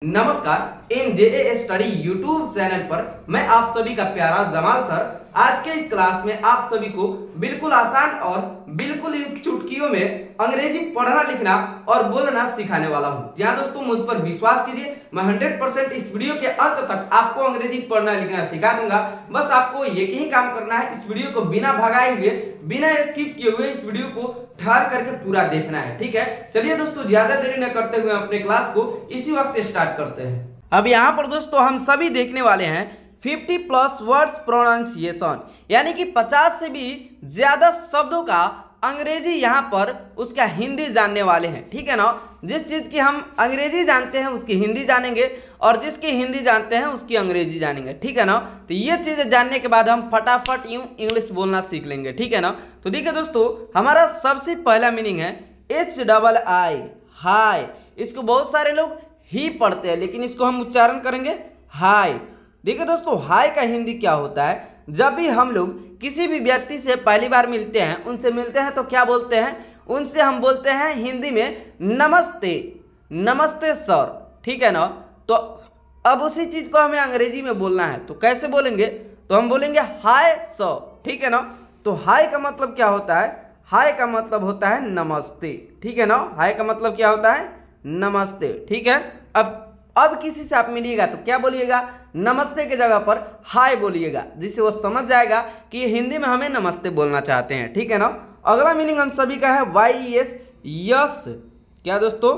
नमस्कार, MJA study YouTube channel पर मैं आप सभी का प्यारा जमाल सर आज के इस क्लास में आप सभी को बिल्कुल आसान और बिल्कुल चुटकियों में अंग्रेजी पढ़ना लिखना और बोलना सिखाने वाला हूं। जहां दोस्तों मुझ पर विश्वास कीजिए, मैं 100% इस वीडियो के अंत तक आपको अंग्रेजी पढ़ना लिखना सिखा दूंगा। बस आपको एक ही काम करना है, इस वीडियो को बिना भगाए हुए, बिना स्किप किए हुए इस वीडियो को ठहर करके पूरा देखना है। ठीक है, चलिए दोस्तों ज्यादा देरी न करते हुए अपने क्लास को इसी वक्त स्टार्ट करते हैं। अब यहाँ पर दोस्तों हम सभी देखने वाले हैं 50+ वर्ड्स प्रोनाउंसिएशन, यानी कि 50 से भी ज्यादा शब्दों का अंग्रेजी यहाँ पर उसका हिंदी जानने वाले हैं। ठीक है ना, जिस चीज की हम अंग्रेजी जानते हैं उसकी हिंदी जानेंगे और जिसकी हिंदी जानते हैं उसकी अंग्रेजी जानेंगे। ठीक है ना, तो ये चीजें जानने के बाद हम फटाफट यूं इंग्लिश बोलना सीख लेंगे। ठीक है ना, तो देखिए दोस्तों हमारा सबसे पहला मीनिंग है HII, हाय। इसको बहुत सारे लोग ही पढ़ते हैं लेकिन इसको हम उच्चारण करेंगे हाय। देखिए दोस्तों हाय का हिंदी क्या होता है, जब भी हम लोग किसी भी व्यक्ति से पहली बार मिलते हैं, उनसे मिलते हैं तो क्या बोलते हैं, उनसे हम बोलते हैं हिंदी में नमस्ते, नमस्ते सर। ठीक है ना, तो अब उसी चीज को हमें अंग्रेजी में बोलना है तो कैसे बोलेंगे, तो हम बोलेंगे हाय सर। ठीक है ना, तो हाय का मतलब क्या होता है, हाय का मतलब होता है नमस्ते। ठीक है ना, हाय का मतलब क्या होता है, नमस्ते। ठीक है, अब किसी से आप मिलिएगा तो क्या बोलिएगा, नमस्ते के जगह पर हाय बोलिएगा, जिससे वो समझ जाएगा कि हिंदी में हमें नमस्ते बोलना चाहते हैं। ठीक है ना, अगला मीनिंग हम सभी का है YES, यस। क्या दोस्तों,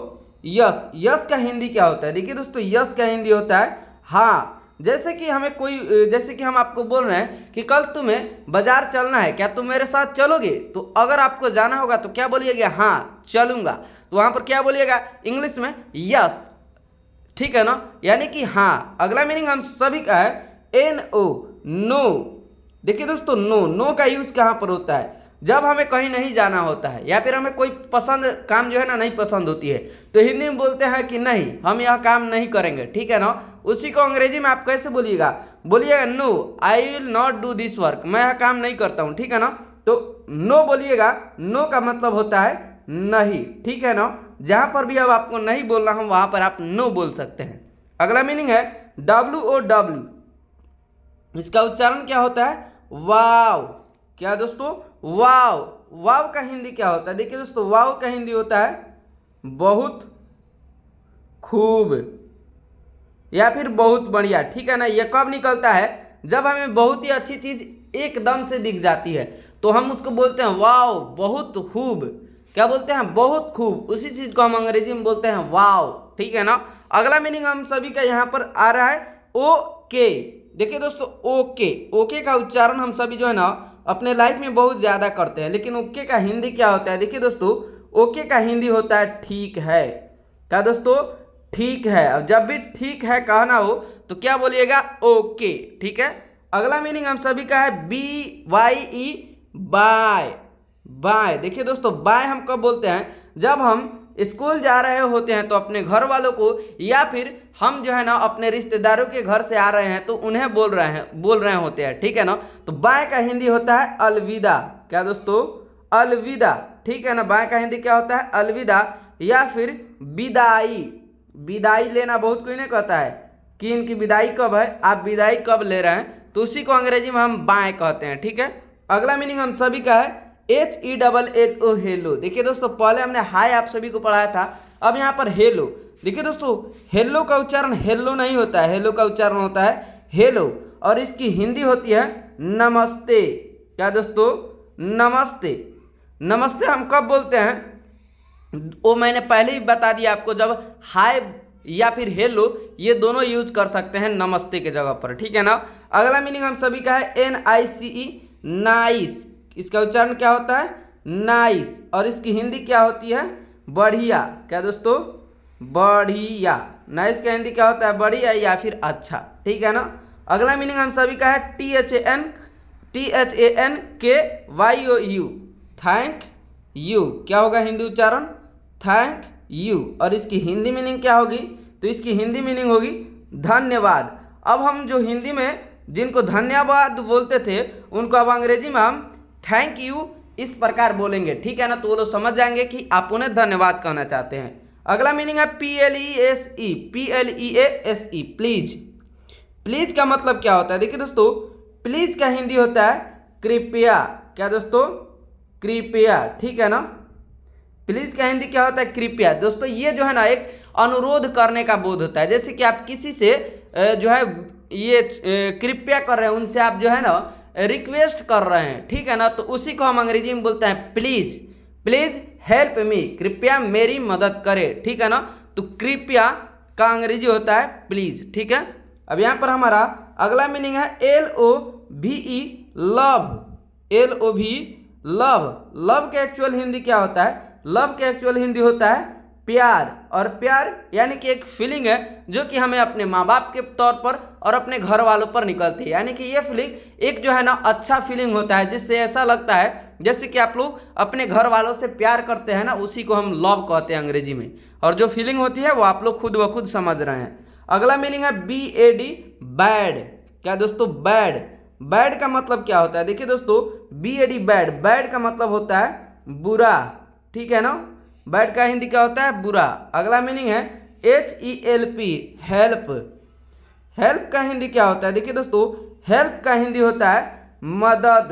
यस। यस का हिंदी क्या होता है, देखिए दोस्तों यस का हिंदी होता है हाँ। जैसे कि हमें जैसे कि हम आपको बोल रहे हैं कि कल तुम्हें बाजार चलना है, क्या तुम मेरे साथ चलोगे, तो अगर आपको जाना होगा तो क्या बोलिएगा, हाँ चलूंगा। तो वहां पर क्या बोलिएगा, इंग्लिश में यस। ठीक है ना, यानी कि हाँ। अगला मीनिंग हम सभी का है NO, नो। देखिए दोस्तों नो का यूज कहाँ पर होता है, जब हमें कहीं नहीं जाना होता है या फिर हमें कोई पसंद काम जो है ना नहीं पसंद होती है तो हिंदी में बोलते हैं कि नहीं हम यह काम नहीं करेंगे। ठीक है ना, उसी को अंग्रेजी में आप कैसे बोलिएगा, बोलिएगा no I will not do this work, मैं यह काम नहीं करता हूँ। ठीक है ना, तो नो बोलिएगा, नो का मतलब होता है नहीं। ठीक है ना, जहां पर भी अब आपको नहीं बोलना हो वहां पर आप नो बोल सकते हैं। अगला मीनिंग है WOW, इसका उच्चारण क्या होता है, वाव। क्या दोस्तों, वाव। वाव का हिंदी क्या होता है, देखिए दोस्तों वाव का हिंदी होता है बहुत खूब या फिर बहुत बढ़िया। ठीक है ना, यह कब निकलता है, जब हमें बहुत ही अच्छी चीज एकदम से दिख जाती है तो हम उसको बोलते हैं वाव, बहुत खूब। क्या बोलते हैं, बहुत खूब। उसी चीज को हम अंग्रेजी में बोलते हैं वाव। ठीक है ना, अगला मीनिंग हम सभी का यहाँ पर आ रहा है ओके। देखिए दोस्तों ओके का उच्चारण हम सभी जो है ना अपने लाइफ में बहुत ज्यादा करते हैं, लेकिन ओके का हिंदी क्या होता है, देखिए दोस्तों ओके का हिंदी होता है ठीक है। क्या दोस्तों, ठीक है। अब जब भी ठीक है कहना हो तो क्या बोलिएगा, ओके। ठीक है, अगला मीनिंग हम सभी का है BYE, बाय। बाय, देखिए दोस्तों बाय हम कब बोलते हैं, जब हम स्कूल जा रहे होते हैं तो अपने घर वालों को या फिर हम जो है ना अपने रिश्तेदारों के घर से आ रहे हैं तो उन्हें बोल रहे होते हैं। ठीक है ना, तो बाय का हिंदी होता है अलविदा। क्या दोस्तों, अलविदा। ठीक है ना, बाय का हिंदी क्या होता है, अलविदा या फिर विदाई। विदाई लेना बहुत कोई नहीं कहता है कि इनकी विदाई कब है, आप विदाई कब ले रहे हैं, तो उसी को अंग्रेजी में हम बाय कहते हैं। ठीक है, अगला मीनिंग हम सभी का है HELLO, हेलो। देखिए दोस्तों पहले हमने हाय आप सभी को पढ़ाया था, अब यहाँ पर हेलो। देखिए दोस्तों हेलो का उच्चारण हेलो नहीं होता है, हेलो का उच्चारण होता है हेलो और इसकी हिंदी होती है नमस्ते। क्या दोस्तों, नमस्ते। नमस्ते हम कब बोलते हैं, वो मैंने पहले ही बता दिया आपको, जब हाय या फिर हेलो ये दोनों यूज कर सकते हैं नमस्ते के जगह पर। ठीक है ना, अगला मीनिंग हम सभी का है NICE, नाइस। इसका उच्चारण क्या होता है, नाइस और इसकी हिंदी क्या होती है, बढ़िया। क्या दोस्तों, बढ़िया। नाइस का हिंदी क्या होता है, बढ़िया या फिर अच्छा। ठीक है ना, अगला मीनिंग हम सभी का है THANKYOU, थैंक यू। क्या होगा हिंदी उच्चारण, थैंक यू और इसकी हिंदी मीनिंग क्या होगी, तो इसकी हिंदी मीनिंग होगी धन्यवाद। अब हम जो हिंदी में जिनको धन्यवाद बोलते थे उनको अब अंग्रेजी में हम थैंक यू इस प्रकार बोलेंगे। ठीक है ना, तो वो लोग समझ जाएंगे कि आप उन्हें धन्यवाद कहना चाहते हैं। अगला मीनिंग है PLESE, PLEASE, प्लीज। प्लीज का मतलब क्या होता है? देखिए दोस्तों, प्लीज का हिंदी होता है कृपया। क्या दोस्तों? कृपया, ठीक है ना। प्लीज का हिंदी क्या होता है? कृपया। दोस्तों ये जो है ना एक अनुरोध करने का बोध होता है, जैसे कि आप किसी से जो है ये कृपया कर रहे हैं, उनसे आप जो है ना रिक्वेस्ट कर रहे हैं, ठीक है ना, तो उसी को हम अंग्रेजी में बोलते हैं प्लीज। प्लीज हेल्प मी, कृपया मेरी मदद करे, ठीक है ना। तो कृपया का अंग्रेजी होता है प्लीज, ठीक है। अब यहाँ पर हमारा अगला मीनिंग है LOVE, love. LOVE, love. Love का एक्चुअल हिंदी क्या होता है? लव का एक्चुअल हिंदी होता है प्यार। और प्यार यानी कि एक फीलिंग है जो कि हमें अपने माँ बाप के तौर पर और अपने घर वालों पर निकलती है। यानी कि ये फीलिंग एक जो है ना अच्छा फीलिंग होता है, जिससे ऐसा लगता है जैसे कि आप लोग अपने घर वालों से प्यार करते हैं ना, उसी को हम लव कहते हैं अंग्रेजी में। और जो फीलिंग होती है वो आप लोग खुद ब खुद समझ रहे हैं। अगला मीनिंग है BAD, बैड। क्या दोस्तों? बैड। बैड का मतलब क्या होता है? देखिए दोस्तों, BAD, बैड। बैड का मतलब होता है बुरा, ठीक है ना। बैड का हिंदी क्या होता है? बुरा। अगला मीनिंग है HELP, हेल्प। हेल्प का हिंदी क्या होता है? देखिए दोस्तों, हेल्प का हिंदी होता है मदद।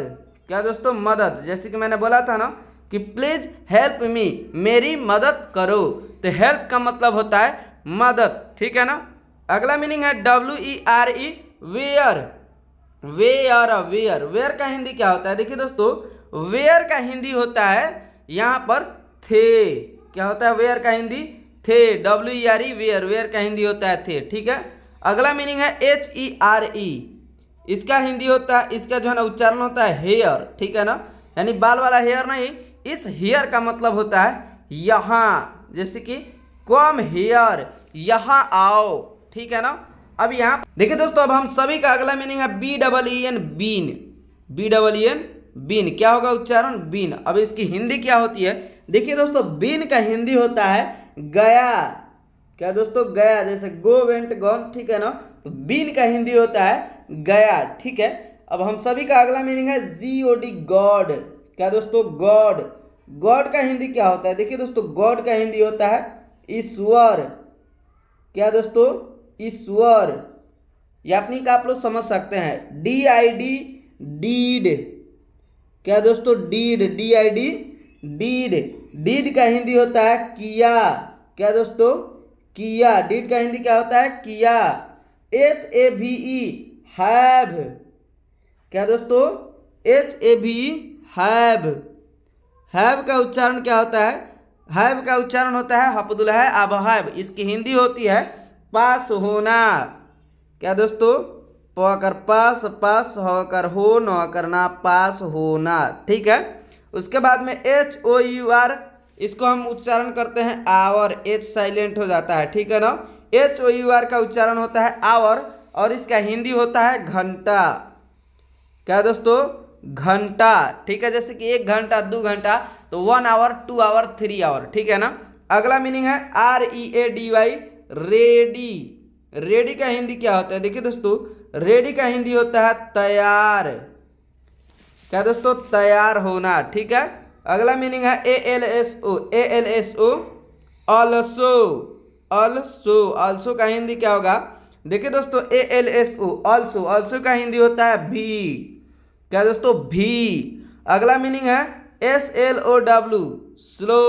क्या दोस्तों? मदद। जैसे कि मैंने बोला था ना कि प्लीज हेल्प मी, मेरी मदद करो, तो हेल्प का मतलब होता है मदद, ठीक है ना। अगला मीनिंग है WERE, were. Were, were. Were का हिंदी क्या होता है? देखिए दोस्तों, वेयर का हिंदी होता है यहाँ पर थे। क्या होता है वेयर का हिंदी? थे। WERE, were. वेयर का हिंदी होता है थे, ठीक है। अगला मीनिंग है HERE, इसका हिंदी होता है, इसका जो है ना उच्चारण होता है हेयर, ठीक है ना। यानी बाल वाला हेयर नहीं, इस हेयर का मतलब होता है यहाँ, जैसे कि कम हेयर, यहाँ आओ, ठीक है ना। अब यहाँ देखिए दोस्तों, अब हम सभी का अगला मीनिंग है BEEN, बीन। BEEN, been. क्या होगा उच्चारण? बीन। अब इसकी हिंदी क्या होती है? देखिए दोस्तों, बीन का हिंदी होता है गया। क्या दोस्तों? गया। जैसे गो, वेंट, गॉन, ठीक है ना। तो बीन का हिंदी होता है गया, ठीक है। अब हम सभी का अगला मीनिंग है GOD, गॉड। क्या दोस्तों? गॉड। गॉड का हिंदी क्या होता है? देखिए दोस्तों, गॉड का हिंदी होता है ईश्वर। क्या दोस्तों? ईश्वर। यानी कि आप लोग समझ सकते हैं DID, डीड। क्या दोस्तों? Deed, DID, deed. डीड का हिंदी होता है किया। क्या दोस्तों? किया। डीड का हिंदी क्या होता है? किया। HAVE, have. क्या दोस्तों? HAVE, have. हैव का उच्चारण क्या होता है? हैव का उच्चारण होता है हफ्दुल है अब हैव। इसकी हिंदी होती है पास होना। क्या दोस्तों? पकर पास, पास होकर हो, न करना, पास होना, ठीक है। उसके बाद में HOUR, इसको हम उच्चारण करते हैं आवर। H साइलेंट हो जाता है, ठीक है ना। HOUR का उच्चारण होता है आवर, और इसका हिंदी होता है घंटा। क्या दोस्तों? घंटा, ठीक है। जैसे कि 1 घंटा, 2 घंटा, तो 1 आवर, 2 आवर, 3 आवर, ठीक है ना। अगला मीनिंग है READY, रेडी। रेडी का हिंदी क्या होता है? देखिए दोस्तों, रेडी का हिंदी होता है तैयार। क्या दोस्तों? तैयार होना, ठीक है। अगला मीनिंग है ALSO, ALSO, also. Also. Also का हिंदी क्या होगा? देखिए दोस्तों, ALSO, ऑल्सो। ऑल्सो का हिंदी होता है भी। क्या दोस्तों? भी। अगला मीनिंग है SLOW, स्लो।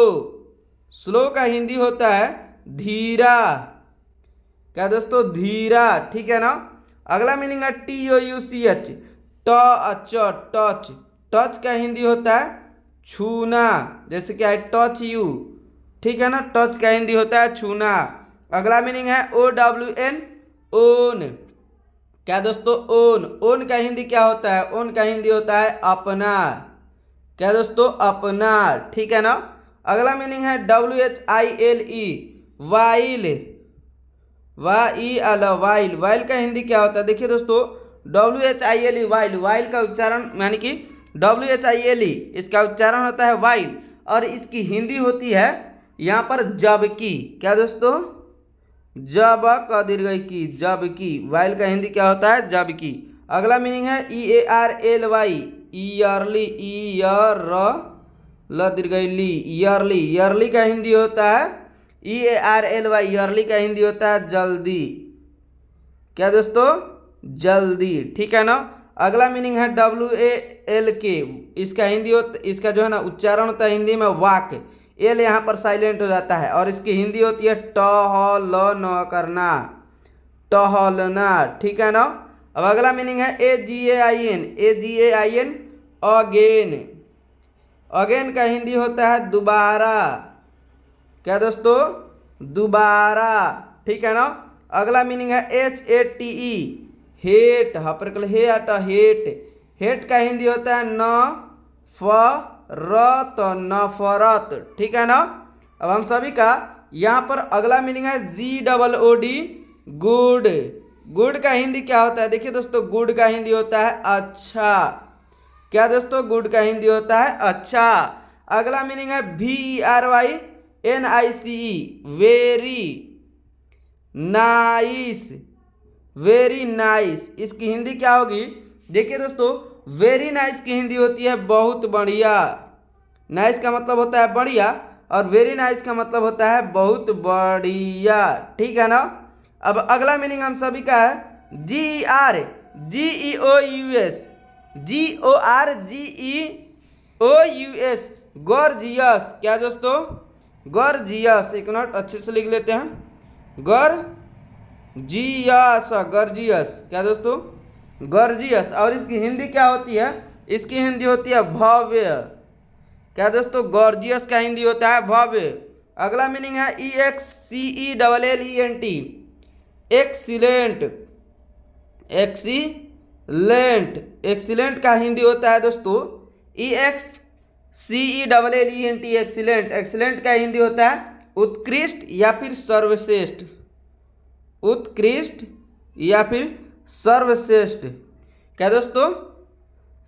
स्लो का हिंदी होता है धीरा। क्या दोस्तों? धीरा, ठीक है ना। अगला मीनिंग है TOUCH, टच। टच। टच का हिंदी होता है छूना। जैसे कि आई टच यू, ठीक है ना। टच का हिंदी होता है छूना। अगला मीनिंग है OWN, ओन। क्या दोस्तों? ओन। ओन का हिंदी क्या होता है? ओन का हिंदी होता है अपना। क्या दोस्तों? अपना, ठीक है ना। अगला मीनिंग है WHILE, वाइल। वाइल। वाइल का हिंदी क्या होता है? देखिए दोस्तों, WHILE, वाइल। वाइल का उच्चारण यानी कि WHILE, इसका उच्चारण होता है वाइल, और इसकी हिंदी होती है यहाँ पर जबकि। क्या दोस्तों? जब का दीर्घ की, जबकि। वाइल का हिंदी क्या होता है? जबकि। अगला मीनिंग है EARLY, ईयरली। ईयर ल दीर्घ ली, ईयरली। ईयरली का हिंदी होता है EARLY ईयरली का हिंदी होता है जल्दी। क्या दोस्तों? जल्दी। ठीक है ना। अगला मीनिंग है WALK, इसका हिंदी होता, इसका जो है ना उच्चारण होता है हिंदी में वाक, एल यहाँ पर साइलेंट हो जाता है और इसकी हिंदी होती है टहलना, करना, टहलना। ठीक है ना। अब अगला मीनिंग है AGAIN, अगेन। अगेन का हिंदी होता है दोबारा। क्या दोस्तों? दोबारा। ठीक है ना। अगला मीनिंग है HATE, hate, hate, hate. Hate का हिंदी होता है नफरत, नफरत। ठीक है ना। अब हम सभी का यहाँ पर अगला मीनिंग है GOOD, गुड। गुड का हिंदी क्या होता है? देखिए दोस्तों, गुड का हिंदी होता है अच्छा। क्या दोस्तों? गुड का हिंदी होता है अच्छा। अगला मीनिंग है VERYNICE, very nice, very nice. इसकी हिंदी क्या होगी? देखिए दोस्तों, वेरी नाइस की हिंदी होती है बहुत बढ़िया। नाइस का मतलब होता है बढ़िया और वेरी नाइस का मतलब होता है बहुत बढ़िया। ठीक है ना। अब अगला मीनिंग हम सभी का है GORGEOUS, गॉर्जियस। क्या दोस्तों? गॉर्जियस। एक मिनट अच्छे से लिख लेते हैं, गॉर्जियस, गॉर्जियस। क्या दोस्तों? गॉर्जियस। और इसकी हिंदी क्या होती है? इसकी हिंदी होती है भव्य। क्या दोस्तों? गॉर्जियस का हिंदी होता है भव्य। अगला मीनिंग है EXCELLENT, एक्सीलेंट, एक्सीलेंट। एक्सीलेंट का हिंदी होता है दोस्तों EXCELLENT, एक्सीलेंट। एक्सीलेंट का हिंदी होता है उत्कृष्ट या फिर सर्वश्रेष्ठ, उत्कृष्ट या फिर सर्वश्रेष्ठ। क्या दोस्तों?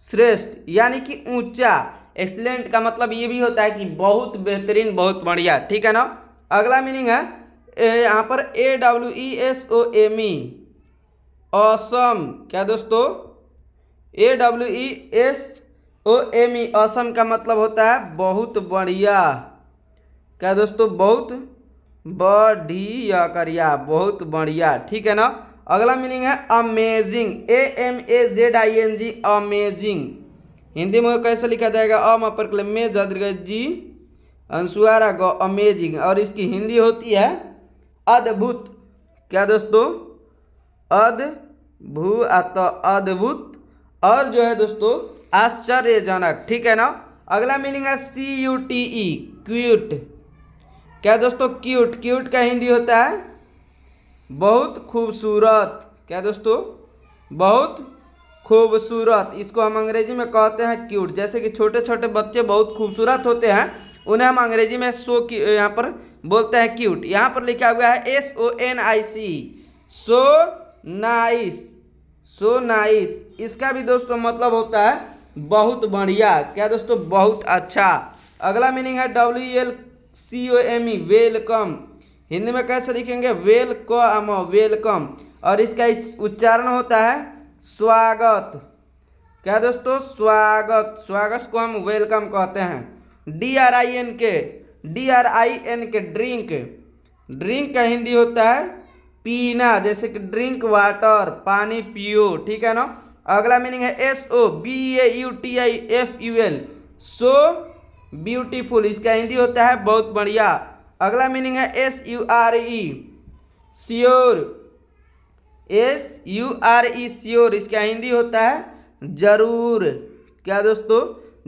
श्रेष्ठ यानी कि ऊंचा। एक्सीलेंट का मतलब ये भी होता है कि बहुत बेहतरीन, बहुत बढ़िया। ठीक है ना। अगला मीनिंग है यहाँ पर AWESOME, ऑसम। क्या दोस्तों? AWESOME, ऑसम का मतलब होता है बहुत बढ़िया। क्या दोस्तों? बहुत बढ़िया, करिया, बहुत बढ़िया। ठीक है ना। अगला मीनिंग है अमेजिंग, AMAZING, अमेजिंग। हिंदी में कैसे लिखा जाएगा? अपर में जी अंशुआरा गो, अमेजिंग। और इसकी हिंदी होती है अद्भुत। क्या दोस्तों? अद्भुत। और जो है दोस्तों आश्चर्यजनक। ठीक है ना। अगला मीनिंग है CUTE, क्यूट। क्या दोस्तों? क्यूट। क्यूट का हिंदी होता है बहुत खूबसूरत। क्या दोस्तों? बहुत खूबसूरत। इसको हम अंग्रेजी में कहते हैं क्यूट। जैसे कि छोटे छोटे बच्चे बहुत खूबसूरत होते हैं, उन्हें हम अंग्रेजी में यहाँ पर बोलते हैं क्यूट। यहाँ पर लिखा हुआ है SONIC, so nice, so nice. इसका भी दोस्तों मतलब होता है बहुत बढ़िया। क्या दोस्तों? बहुत अच्छा। अगला मीनिंग है WELCOME, वेलकम। हिंदी में कैसे लिखेंगे? Welcome, welcome. और इसका उच्चारण होता है स्वागत। क्या दोस्तों? स्वागत। स्वागत को हम वेलकम कहते हैं। DRINK, drink. ड्रिंक का हिंदी होता है पीना, जैसे कि ड्रिंक वाटर, पानी पियो। ठीक है ना। अगला मीनिंग है SOBAUTIFUL, सो ब्यूटीफुल। इसका हिंदी होता है बहुत बढ़िया। अगला मीनिंग है SURE, श्योर, SURE, श्योर। इसका हिंदी होता है जरूर। क्या दोस्तों?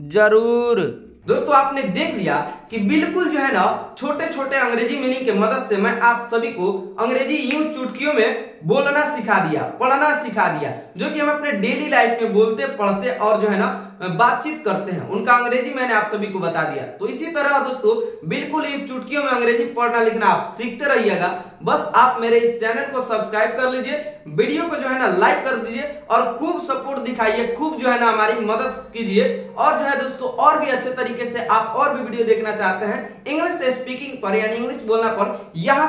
जरूर। दोस्तों आपने देख लिया कि बिल्कुल जो है ना छोटे छोटे अंग्रेजी मीनिंग के मदद से मैं आप सभी को अंग्रेजी यूं चुटकियों में बोलना सिखा दिया, पढ़ना सिखा दिया, जो कि हम अपने डेली लाइफ में बोलते, पढ़ते और जो है ना बातचीत करते हैं, उनका अंग्रेजी मैंने आप सभी को बता दिया। तो इसी तरह दोस्तों बिल्कुल इन चुटकियों में अंग्रेजी पढ़ना लिखना आप सीखते रहिएगा। बस आप मेरे इस चैनल को सब्सक्राइब कर लीजिए, वीडियो को जो है ना लाइक कर दीजिए और खूब सपोर्ट दिखाइए, खूब जो है ना हमारी मदद कीजिए। और जो है दोस्तों और भी अच्छे तरीके से आप और भी वीडियो देखना चाहते हैं इंग्लिश स्पीकिंग पर यानी इंग्लिश बोलना पर, यहाँ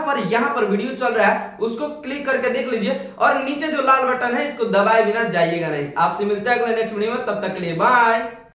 पर वीडियो चल रहा है, उसको क्लिक करके देख लीजिए और नीचे जो लाल बटन है इसको दबाए बिना जाइएगा नहीं। आपसे मिलते हैं अगले नेक्स्ट वीडियो में, तब तक के लिए बाय।